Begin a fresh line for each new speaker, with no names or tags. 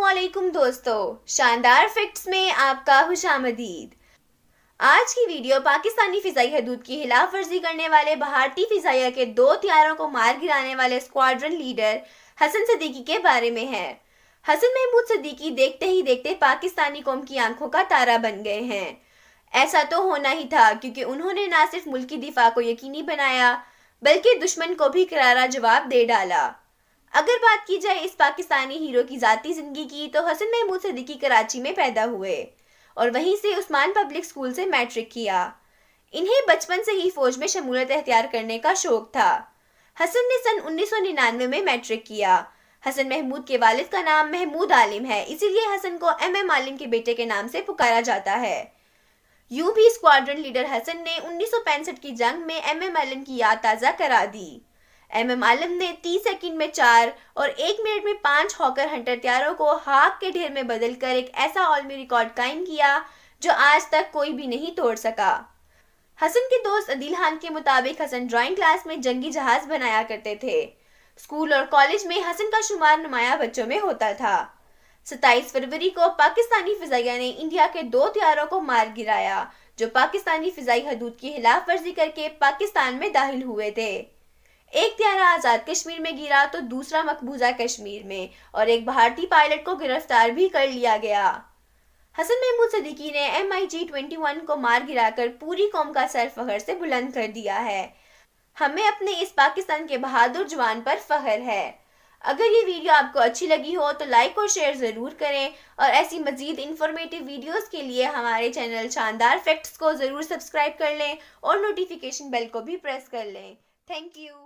علیکم دوستو، شاندار فیکٹس میں آپ کا خوش آمدید۔ آج کی ویڈیو پاکستانی فضائی حدود کی خلاف ورزی کرنے والے بھارتی فضائیہ کے 2 طیاروں کو مار گرانے والے اسکواڈرن لیڈر حسن صدیقی کے بارے میں ہے۔ حسن محمود صدیقی دیکھتے ہی دیکھتے پاکستانی قوم کی آنکھوں کا تارا بن گئے ہیں۔ ایسا تو ہونا ہی تھا کیونکہ انہوں نے نہ صرف ملکی دفاع کو یقینی بنایا بلکہ دشمن کو بھی کرارا جواب دے ڈالا۔ اگر بات کی جائے اس پاکستانی ہیرو کی ذاتی زندگی کی تو حسن محمود صدیقی کراچی میں پیدا ہوئے اور وہیں سے عثمان پبلک اسکول سے میٹرک کیا۔ انہیں بچپن سے ہی فوج میں شمولیت اختیار کرنے کا شوق تھا۔ حسن نے سن 1999 میں میٹرک کیا۔ حسن محمود کے والد کا نام محمود عالم ہے، اسی لیے حسن کو ایم عالم کے بیٹے کے نام سے پکارا جاتا ہے۔ یوں بھی اسکواڈرن لیڈر حسن نے 1965 کی جنگ میں ایم عالم کی یاد تازہ کرا دی۔ ایم عالم نے 30 سیکنڈ میں 4 اور 1 منٹ میں 5 ہاکر ہنٹر طیاروں کو خاک کے ڈھیر میں بدل کر ایک ایسا عالمی ریکارڈ قائم کیا جو آج تک کوئی بھی نہیں توڑ سکا۔ حسن کے دوست عدیل خان کے مطابق حسن ڈرائنگ کلاس میں جنگی جہاز بنایا کرتے تھے۔ اسکول اور کالج میں حسن کا شمار نمایاں بچوں میں ہوتا تھا۔ 27 فروری کو پاکستانی فضائیہ نے انڈیا کے 2 طیاروں کو مار گرایا جو پاکستانی فضائی حدود کی خلاف ورزی کر کے پاکستان میں داخل ہوئے تھے۔ ایک طیارہ آزاد کشمیر میں گرا تو دوسرا مقبوضہ کشمیر میں، اور ایک بھارتی پائلٹ کو گرفتار بھی کر لیا گیا۔ حسن محمود صدیقی نے MiG-21 کو مار گرا کر پوری قوم کا سر فخر سے بلند کر دیا ہے۔ ہمیں اپنے اس پاکستان کے بہادر جوان پر فخر ہے۔ اگر یہ ویڈیو آپ کو اچھی لگی ہو تو لائک اور شیئر ضرور کریں، اور ایسی مزید انفارمیٹیو ویڈیوز کے لیے ہمارے چینل شاندار فیکٹس کو ضرور سبسکرائب کر لیں اور نوٹیفیکیشن بیل کو بھی پریس کر لیں۔ Thank you.